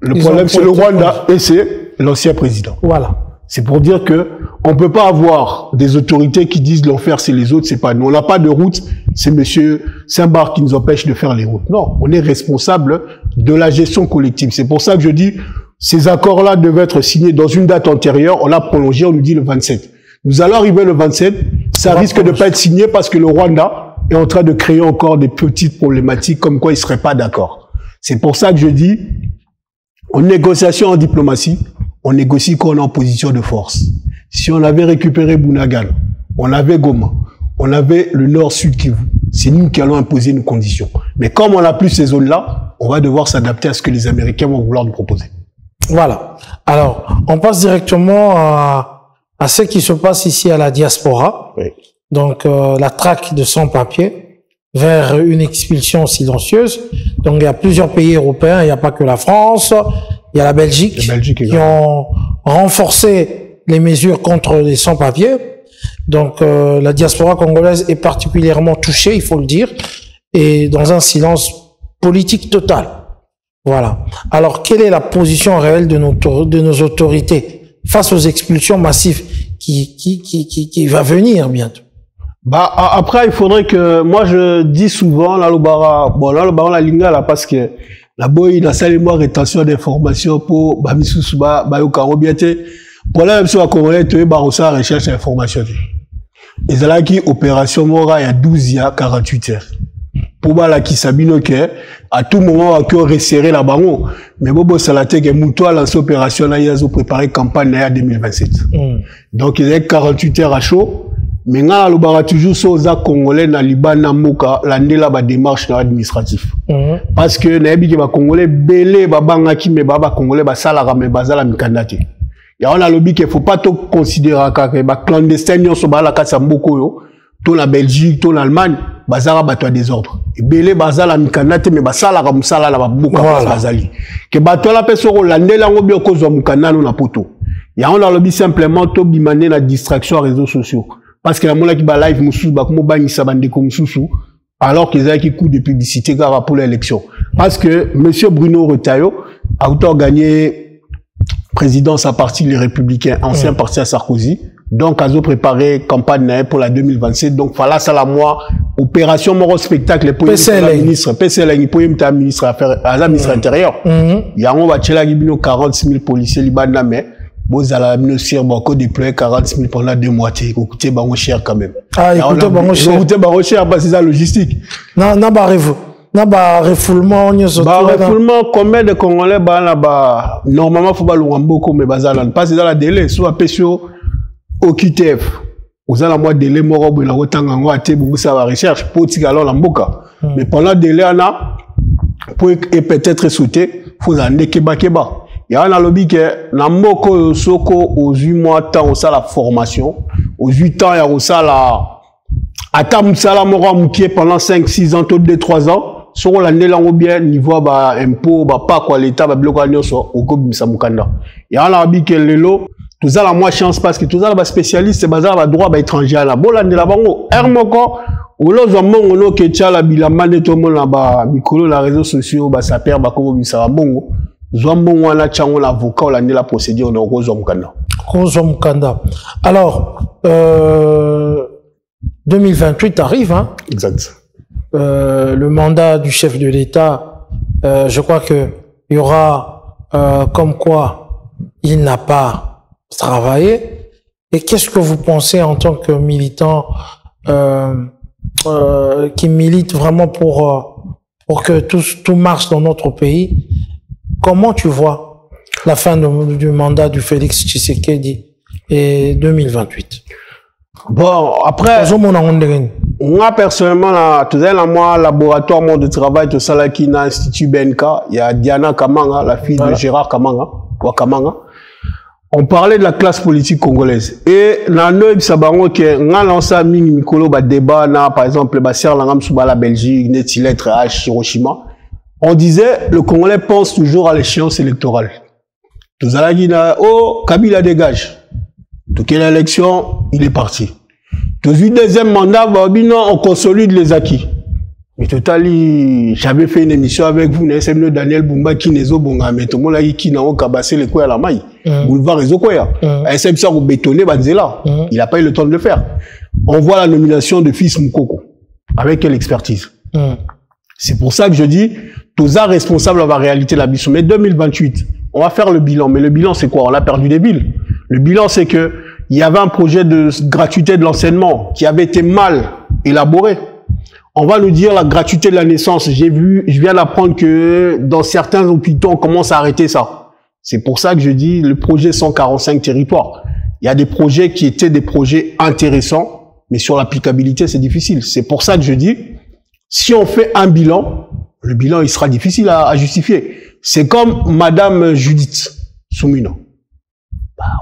[SPEAKER 3] le problème c'est le Rwanda et c'est l'ancien président.
[SPEAKER 1] Voilà.
[SPEAKER 3] C'est pour dire que on peut pas avoir des autorités qui disent l'enfer c'est les autres, c'est pas nous. On n'a pas de route, c'est monsieur Saint-Barth qui nous empêche de faire les routes. Non, on est responsable de la gestion collective. C'est pour ça que je dis, ces accords-là devaient être signés dans une date antérieure. On l'a prolongé, on nous dit le 27. Nous allons arriver le 27, ça risque de pas être signé parce que le Rwanda est en train de créer encore des petites problématiques comme quoi il serait pas d'accord. C'est pour ça que je dis, en négociation, en diplomatie, on négocie quand on est en position de force. Si on avait récupéré Bunagana, on avait Goma, on avait le nord-sud Kivu, c'est nous qui allons imposer nos conditions. Mais comme on n'a plus ces zones-là, on va devoir s'adapter à ce que les Américains vont vouloir nous proposer.
[SPEAKER 1] Voilà. Alors, on passe directement à ce qui se passe ici à la diaspora.
[SPEAKER 3] Oui.
[SPEAKER 1] Donc, la traque de sans-papiers vers une expulsion silencieuse. Donc, il y a plusieurs pays européens, il n'y a pas que la France, il y a la Belgique qui ont renforcé les mesures contre les sans-papiers. Donc, la diaspora congolaise est particulièrement touchée, il faut le dire, et dans un silence politique total. Voilà. Alors, quelle est la position réelle de nos autorités face aux expulsions massives qui va venir bientôt?
[SPEAKER 3] Bah, après, il faudrait que, moi, je dis souvent, là, la linga, là, parce que, la boy, la salle, moi, rétention d'informations pour, bah, misusuba, bah, yo, karo, biaté. Pour la même chose, à Congolais, tu es, bah, ça, recherche d'informations. Ils ont là, qui, opération, mora, il y a 12, il y a 48 heures. Pour bah, là, qui s'abîme, que, à tout moment, on va resserrer la bango. Mais bon, ça l'a été que Moutou a lancé l'opération, là, ils ont préparé campagne, là, 2027. Donc, ils ont 48 heures à chaud. Mais nga alobara toujours soza congolais na liba na moka landela ba démarche administratif. Parce que na yebi ke ba congolais belé ba bangaki me ba congolais ba sala me bazala mikandate. Ya on a lobi ke faut pas to considérer que ba clandestin nyonso ba la kasa mboko yo to la Belgique to l'Allemagne bazara ba to désordre. Belé bazala mikandate me ba sala ka musala la ba boka bazali. Que ba to la peso landela ngobi okozwa mukandano na poto. Ya on a lobi simplement to bimane na distraction à réseaux sociaux. Parce que la mola qui ba live moussou ba comme bani sabande comme moussou alors qu'ils avaient qui coup de publicité car pour l'élection parce que monsieur Bruno Retailleau a autant gagné présidence à parti les Républicains ancien parti à Sarkozy donc a préparé campagne pour la 2027 donc fallait ça la moi opération moro spectacle pour le ministre PCL pour le ministre affaires à la ministre intérieur il y a on va tchela gibino 40 000 policiers libanais mais vous allez nous beaucoup déployer 40 000 pendant 2 mois. Écoutez, bah, cher quand même.
[SPEAKER 1] Ah, écoutez, bah, cher.
[SPEAKER 3] Écoutez, bah, cher, parce que c'est la logistique.
[SPEAKER 1] Non, refoulement,
[SPEAKER 3] refoulement, combien de Congolais, bah, là-bas, normalement, faut pas le beaucoup, mais bah, ça, pas c'est dans la délai, soit PSO, au QTF. Vous avez la moitié délai, mort, vous avez la retang, vous ça va recherche, pour tirer alors la mboka. Mais pendant le délai, on a, pour peut-être sauter, faut en keba. Il y a un lobby que na moko soko aux 8 mois temps ça la formation aux 8 ans il y a ça la atam sala moko mukie pendant 5 6 ans tout 2 3 ans sur l'année là ou bien niveau ba impôt ba pas quoi l'état ba bloquer nyonso au kobimisa mukanda il y a un lobby que lelo tout ça la moi chance parce que tout ça ba spécialiste c'est bazar ba droit ba étranger là bon l'année là bango moko ou lo zo mongo no ke tchala bilamba de tout monde là ba mikolo la réseaux sociaux ba ça perd ba kobimisa bongo Zouambon wana chango l'avocat ou la procédure de Rozo
[SPEAKER 1] Mukanda. Alors, 2028 arrive, hein?
[SPEAKER 3] Exact.
[SPEAKER 1] Le mandat du chef de l'État, je crois que il y aura comme quoi il n'a pas travaillé. Et qu'est-ce que vous pensez en tant que militant qui milite vraiment pour que tout marche dans notre pays? Comment tu vois la fin du mandat du Félix Tshisekedi et 2028?
[SPEAKER 3] Bon, après, moi personnellement, moi, laboratoire de travail, tout ça là qui est l'Institut BNK, il y a Diana Kamanga, la fille de Gérard Kamanga, on parlait de la classe politique congolaise. Et dans le sabaron que on a lancé un micro débat, par exemple, la Belgique, Netilettre H, Hiroshima. On disait, le Congolais pense toujours à l'échéance électorale. Tout ça là, oh, Kabila dégage. Tout quelle élection, il est parti. Tout le deuxième mandat, on consolide les acquis. Mais total, j'avais fait une émission avec vous, Daniel Bumba, qui n'est pas bon, mais tout le monde a dit qu'il n'a pas cabassé les couilles à la maille. Boulevard Réseau Koya. SM ça vous bétonner, Banzela. Il n'a pas eu le temps de le faire. On voit la nomination de Fils Moukoko. Avec quelle expertise? C'est pour ça que je dis, tous les responsables de la réalité de la Bissou. Mais 2028, on va faire le bilan. Mais le bilan, c'est quoi? On a perdu des villes. Le bilan, c'est que il y avait un projet de gratuité de l'enseignement qui avait été mal élaboré. On va nous dire la gratuité de la naissance. Je viens d'apprendre que dans certains hôpitaux, on commence à arrêter ça. C'est pour ça que je dis le projet 145 territoires. Il y a des projets qui étaient des projets intéressants, mais sur l'applicabilité, c'est difficile. C'est pour ça que je dis, si on fait un bilan, le bilan, il sera difficile à justifier. C'est comme Madame Judith Soumina.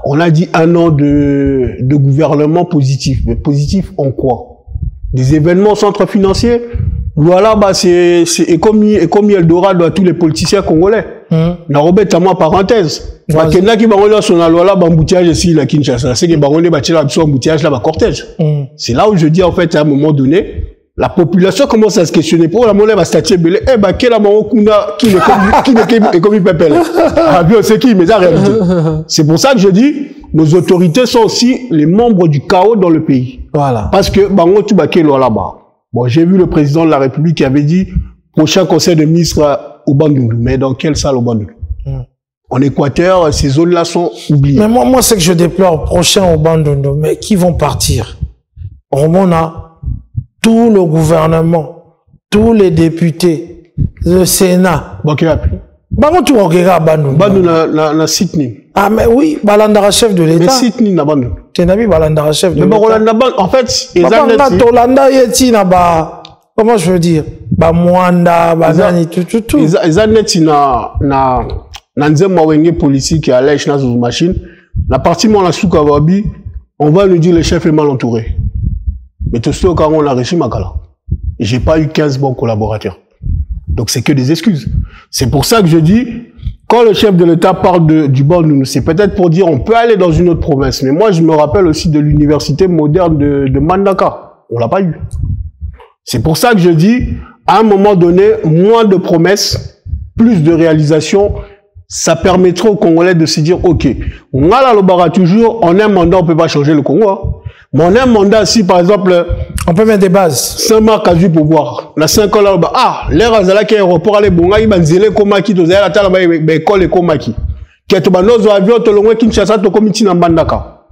[SPEAKER 3] On a dit 1 an de gouvernement positif. Mais positif en quoi? Des événements au centre financier? Voilà, c'est comme Eldorado à tous les politiciens congolais. Na robet à moi parenthèse. Kenda qui bangola son alwala bambouteillage ici la Kinshasa. C'est que bangola bâtira son embouteillage là, cortège. C'est là où je dis en fait à un moment donné, la population commence à se questionner. Pour la monnaie va statuer belé. Eh bah quel amour qui est comme Pepel. Ah bien c'est qui mais ça réalité. C'est pour ça que je dis nos autorités sont aussi les membres du chaos dans le pays. Voilà. Parce que bango tu baké là-bas. Bon, j'ai vu le président de la République qui avait dit prochain conseil de ministres au Bandundu. Mais dans quelle salle au Bandundu? En Équateur, ces zones-là sont oubliées.
[SPEAKER 1] Mais moi c'est que je déplore prochain au Bandundu. Mais qui vont partir? On a tout le gouvernement, tous les députés, le Sénat.
[SPEAKER 3] Bon, qui a pris?
[SPEAKER 1] Bango tu regardes Bandundu.
[SPEAKER 3] Bandundu na Sydney.
[SPEAKER 1] Ah mais oui, Balandara chef de l'État.
[SPEAKER 3] Mais Sydney na Bandundu.
[SPEAKER 1] Tu n'as vu Balandara chef de l'État.
[SPEAKER 3] Mais en fait,
[SPEAKER 1] comment je veux dire? Mwanda, Banani, tout.
[SPEAKER 3] Ils ont na nzema wenge politique à l'âge na machine. La partie mon la souka wabi, on va nous dire le chef est mal entouré. Mais tout ce quand on a réussi Makala. J'ai pas eu 15 bons collaborateurs. Donc c'est que des excuses. C'est pour ça que je dis, quand le chef de l'État parle du Bandundu, c'est peut-être pour dire on peut aller dans une autre province. Mais moi je me rappelle aussi de l'université moderne de Mandaka. On l'a pas eu. C'est pour ça que je dis, à un moment donné, moins de promesses, plus de réalisations, ça permettra aux Congolais de se dire, ok, on a la Lobara toujours, en un mandat on peut pas changer le Congo. Hein. Mais en un mandat, si par exemple,
[SPEAKER 1] on peut mettre des bases.
[SPEAKER 3] Saint-Marc a du pouvoir. La 5 ans là, l'air à qui aéroport, allez, bon, il va zéler Komaki, tu as la table, école et Komaki. Qui est au nos avions, tu l'as Kinshasa, tu comité dans Bandaka.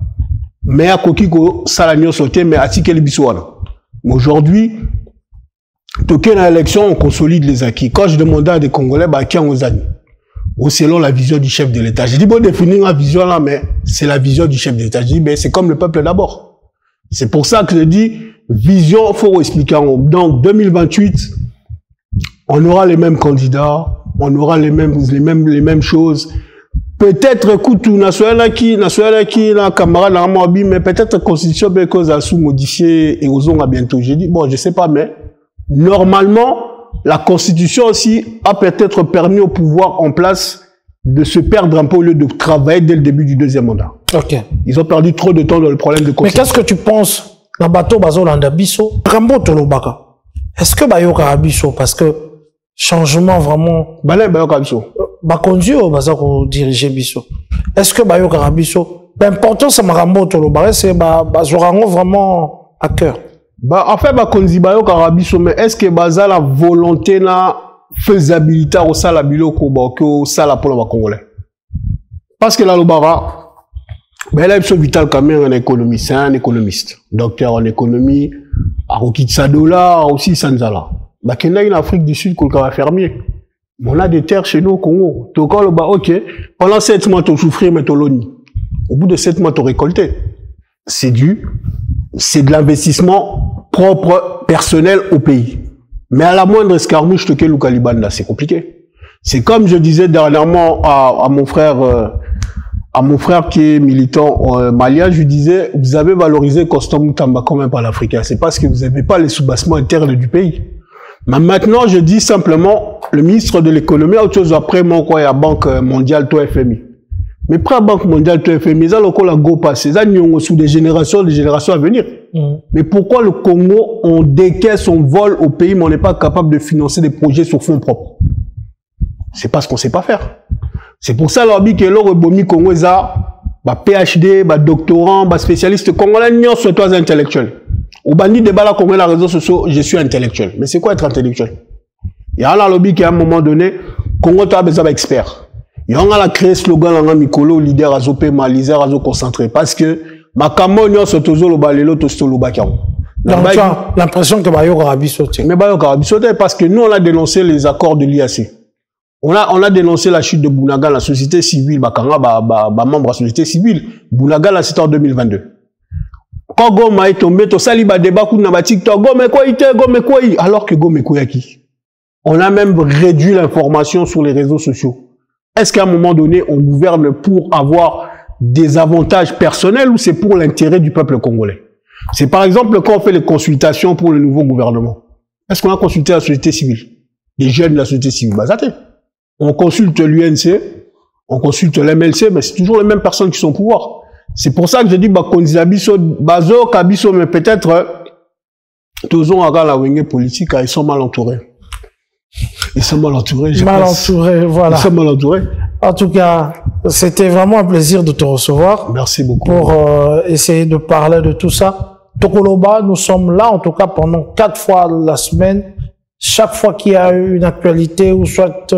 [SPEAKER 3] Mais à Kokiko, ça l'a sauté, mais à Tikeli Bissouana. Aujourd'hui, toqué dans l'élection, on consolide les acquis. Quand je demandais à des Congolais, qui ont aux années? Ou selon la vision du chef de l'État. J'ai dit, bon, définir la vision là, mais c'est la vision du chef de l'État. Je dis, mais c'est comme le peuple d'abord. C'est pour ça que je dis, vision, faut expliquer. Donc, 2028, on aura les mêmes candidats, on aura les mêmes choses. Peut-être, écoute, national qui, la camarade, la Moabi, mais peut-être constitution, because a sous modifié et aux à bientôt. J'ai dit, bon, je sais pas, mais normalement, la constitution aussi a peut-être permis au pouvoir en place de se perdre un peu au lieu de travailler dès le début du deuxième mandat. Ok. Ils ont perdu trop de temps dans le problème de constitution.
[SPEAKER 1] Mais qu'est-ce que tu penses dans bateau Bazolanda Bisso? Rambo Tolobaka. Est-ce que Bayoka Bisso parce que changement vraiment
[SPEAKER 3] Balai Bayoka Bisso.
[SPEAKER 1] Bakondio Bazako diriger Bisso. Est-ce que Bayoka Bisso l'important c'est Rambo Tolobaka c'est Bazorango vraiment à cœur.
[SPEAKER 3] En fait Bakonzi Bayoka Bisso mais est-ce que Baza la volonté la faisabilité au sala biloko au sala pour le Congolais? Parce que la Lobara mais là, il Vital Kamer, un économiste, c'est un économiste. Docteur en économie, à Rokitsadola, aussi Sanzala. Kenya, en Afrique du Sud, qu'on va fermier. On a des terres chez nous au Congo. Donc, ok, pendant 7 mois, tu souffres, mais tu l'oni. Au bout de 7 mois, tu récolté. C'est de l'investissement propre, personnel au pays. Mais à la moindre escarmouche, tu es Kalibanda, c'est compliqué. C'est comme je disais dernièrement à mon frère qui est militant malien, je lui disais, vous avez valorisé Constant Moutamba quand même par l'Africain. C'est parce que vous n'avez pas les soubassements internes du pays. Mais maintenant, je dis simplement, le ministre de l'économie a autre chose après, moi, quoi, il y a Banque mondiale, toi, FMI. Mais après la Banque mondiale, toi, FMI, ça, le go passé, ça, nous sous des générations à venir. Mais pourquoi le Congo, on décaisse, on vole au pays, mais on n'est pas capable de financer des projets sur fonds propres? C'est parce qu'on ne sait pas faire. C'est pour ça que l'on bomi Congo PhD, doctorant, spécialiste congolais, non, soit toi intellectuel. Au bandit de bala Congo, la réseau sociaux, je suis intellectuel. Mais c'est quoi être intellectuel? Il y a un lobby qui à un moment donné, Congo a besoin d'experts. Il y a un créé slogan là Mikolo leader azo pema, leader azo concentré parce que ma camonio sotozo lo balelo tosto lo bakao.
[SPEAKER 1] Donc tu as l'impression que Bayo Karabi sauté.
[SPEAKER 3] Mais Bayo Karabi sauté parce que nous on a dénoncé les accords de l'IAC. On a dénoncé la chute de Bounaga, la société civile, Bakanga, membre de la société civile. Bounaga, là, c'était en 2022. Quand Goma est tombé, tout ça, il y a débat sur le TikTok, Goma quoi, alors que Goma quoi qui. On a même réduit l'information sur les réseaux sociaux. Est-ce qu'à un moment donné, on gouverne pour avoir des avantages personnels ou c'est pour l'intérêt du peuple congolais? C'est par exemple quand on fait les consultations pour le nouveau gouvernement. Est-ce qu'on a consulté la société civile? Les jeunes de la société civile? On consulte l'UNC, on consulte l'MLC, mais c'est toujours les mêmes personnes qui sont au pouvoir. C'est pour ça que je dis, mais peut-être, tous ont la wenge politique, ils sont mal entourés. Ils sont mal entourés, je pense.
[SPEAKER 1] Voilà.
[SPEAKER 3] Ils sont mal entourés.
[SPEAKER 1] En tout cas, c'était vraiment un plaisir de te recevoir.
[SPEAKER 3] Merci beaucoup.
[SPEAKER 1] Pour essayer de parler de tout ça. Tokoloba, nous sommes là, en tout cas, pendant 4 fois la semaine. Chaque fois qu'il y a eu une actualité ou soit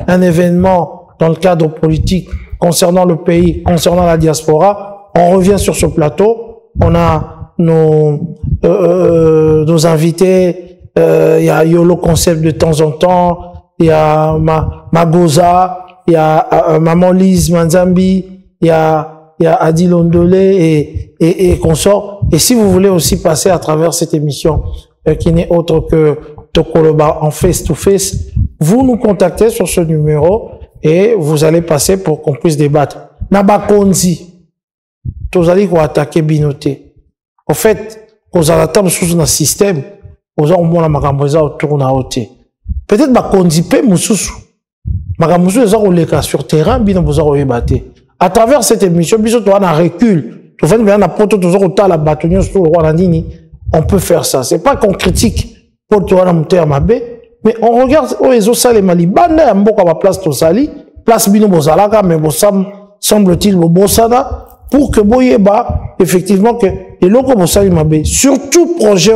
[SPEAKER 1] un événement dans le cadre politique concernant le pays, concernant la diaspora, on revient sur ce plateau. On a nos invités. Il y a Yolo Concept de temps en temps. Il y a Magoza. Il y a Maman Lise Manzambi. Il y a Adi Londolé et consorts. Et si vous voulez aussi passer à travers cette émission qui n'est autre que Tokoloba en face-to-face, vous nous contactez sur ce numéro et vous allez passer pour qu'on puisse débattre. Nabakonzi, vous allez attaquer Binoté. En fait, vous allez attendre sous un système, vous allez au makamboza autour na oté. Peut-être Bakonzi pe mususu. Makamboza les oleka sur terrain, bino vous allez battre. À travers cette émission, biso to na recul. To fait bien na poto to zo ta la batonyo sur le roi Nandini. On peut faire ça. C'est pas qu'on critique pour toi la monter à Mabé, mais on regarde où les autres les Mali. Banda ya mboka ba place to sali, place bino bozalaka, mais bosam semble-t-il bosana pour que boyeba effectivement que les locaux bosali Mabé. Surtout projet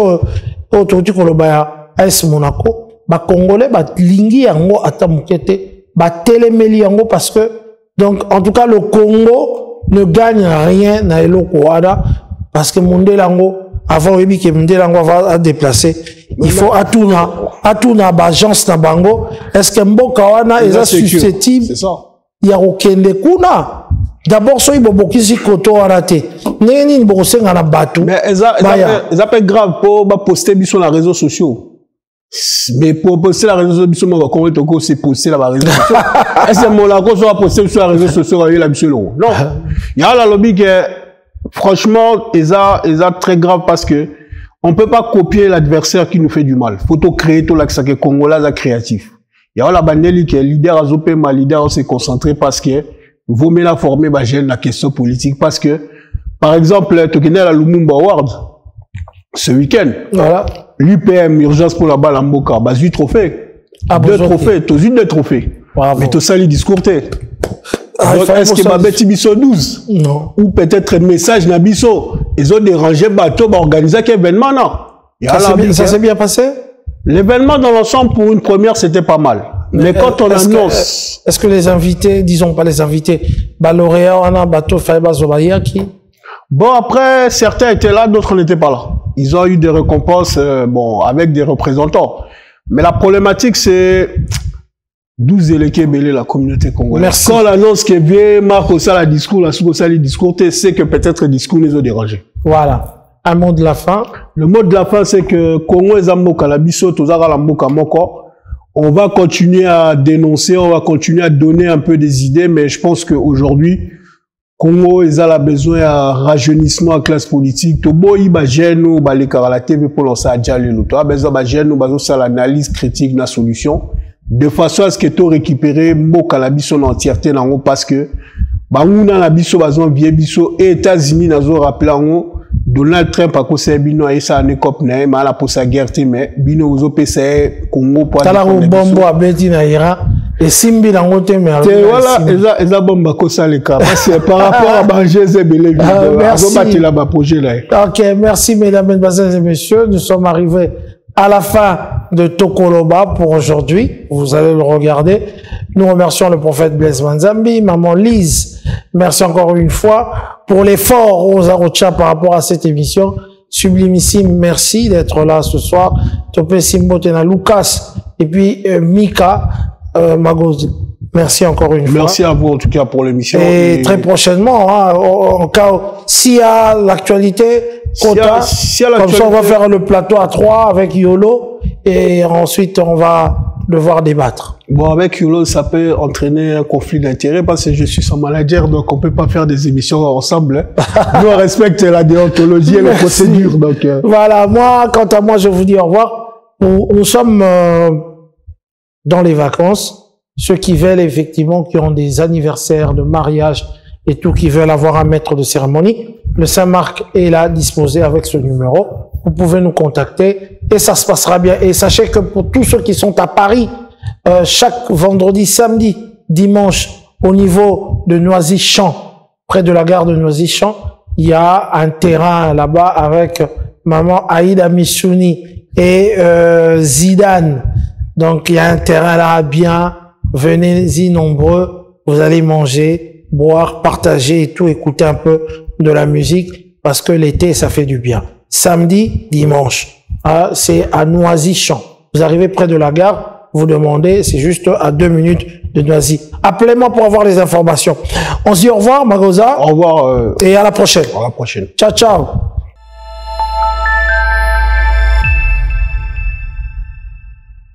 [SPEAKER 1] autorité kolobaya AS Monaco, ba congolais ba lingi yango ata mukete, ba telemeli yango parce que donc en tout cas le Congo ne gagne rien na eloko wada parce que Mondelango avant oui que Mondelango va déplacer. Il faut atuna agence na bango. Est-ce que mboka wana est susceptible?
[SPEAKER 3] C'est ça.
[SPEAKER 1] Il y a okende kuna. D'abord so ibobokisi koto warate. Neni bosenga na batu.
[SPEAKER 3] Mais ça peut grave pour poster sur les réseaux sociaux. Mais pour poster la réseau social, on va comment c'est poster la réseau social. Est-ce que mon lago soit posté sur les réseaux sociaux la non. Il y a la lobby que franchement, ils a très grave parce que on peut pas copier l'adversaire qui nous fait du mal. Faut tout créer tout l'accès que Congolais est créatif. Il y a la bandeli qui est leader à Zopé, ma leader on s'est concentré parce que vous mettez la former bah gêne la question politique parce que par exemple tu connais la Lumumba Award ce week-end. Voilà. L'UPM urgence pour la balle en Mboka, bah 8 trophées. Ah, 2 trophées, tu as 2 trophées. Bravo. Mais tu as les discours. Est-ce que ma bête Bisso 12? Non. Ou peut-être un message na Bisso. Ils ont dérangé bateau, bah organiser un événement, non.
[SPEAKER 1] Ça s'est bien passé?
[SPEAKER 3] L'événement dans l'ensemble, pour une première, c'était pas mal. Mais quand on annonce.
[SPEAKER 1] Est-ce que les invités, disons pas les invités, bah lauréat, on a bateau, Faiba Zobaya qui?
[SPEAKER 3] Bon, après, certains étaient là, d'autres n'étaient pas là. Ils ont eu des récompenses, bon, avec des représentants. Mais la problématique, c'est 12 éléqués belé la communauté congolaise. Merci. Quand l'annonce qui vient, marque au ça, le discours, la sous ça, les discours, tu sais que peut-être le discours les a dérangés.
[SPEAKER 1] Voilà. Un mot de la fin.
[SPEAKER 3] Le mot de la fin, c'est que Congo et Zamboka, la biso, Tozara, la Mboka, Moko. On va continuer à dénoncer, on va continuer à donner un peu des idées, mais je pense qu'aujourd'hui, Congo, ils ont besoin d'un rajeunissement à classe politique. Tobo, il va gêner ou les la TV pour lancer à Djali. Toi, besoin de gêner ou besoin l'analyse critique de la solution. De façon à ce que tu récupères Mboka la biso en entièreté nango parce que, bah, on a la biso, besoin vieux biso, et États-Unis, nazo rappelé nango, Donald Trump a causé bino a ça ne cop na ma la pour sa guerre mais bino ozo PC Congo pour
[SPEAKER 1] tala ko bombo a beti na Iran et simbi na ngote mais
[SPEAKER 3] voilà eza bomba ko ça le cas parce que par rapport à Banger Zebele
[SPEAKER 1] merci
[SPEAKER 3] là bas projet là.
[SPEAKER 1] OK, merci mesdames et messieurs, nous sommes arrivés à la fin de Tokoloba pour aujourd'hui. Vous allez le regarder. Nous remercions le prophète Blaise Manzambi, maman Lise. Merci encore une fois pour l'effort aux Arocha par rapport à cette émission. Sublimissime, merci d'être là ce soir. Topé Simbotena Lucas et puis Mika. Magoz, merci encore une fois.
[SPEAKER 3] Merci à vous en tout cas pour l'émission.
[SPEAKER 1] Et très prochainement, hein, en cas où, s'il y a l'actualité, quota, comme ça on va faire le plateau à 3 avec Yolo et ensuite on va devoir débattre.
[SPEAKER 3] Bon, avec Yolo, ça peut entraîner un conflit d'intérêts parce que je suis son manager, donc on peut pas faire des émissions ensemble. Hein. Nous, on respecte la déontologie et les procédures. Donc,
[SPEAKER 1] Voilà, moi, quant à moi, je vous dis au revoir. Nous sommes dans les vacances. Ceux qui veulent effectivement, qui ont des anniversaires de mariage et tout, qui veulent avoir un maître de cérémonie, le Saint-Marc est là disposé avec ce numéro. Vous pouvez nous contacter et ça se passera bien. Et sachez que pour tous ceux qui sont à Paris, chaque vendredi, samedi, dimanche, au niveau de Noisy-Champs, près de la gare de Noisy-Champs, il y a un terrain là-bas avec maman Aïda Missouni et Zidane. Donc il y a un terrain là bien. Venez-y nombreux, vous allez manger, boire, partager et tout, écouter un peu de la musique parce que l'été, ça fait du bien. Samedi, dimanche, hein, c'est à Noisy-Champs. Vous arrivez près de la gare, vous demandez, c'est juste à 2 minutes de Noisy. Appelez-moi pour avoir les informations. On se dit au revoir, Magoza.
[SPEAKER 3] au revoir.
[SPEAKER 1] Et à la prochaine.
[SPEAKER 3] À la prochaine.
[SPEAKER 1] Ciao, ciao.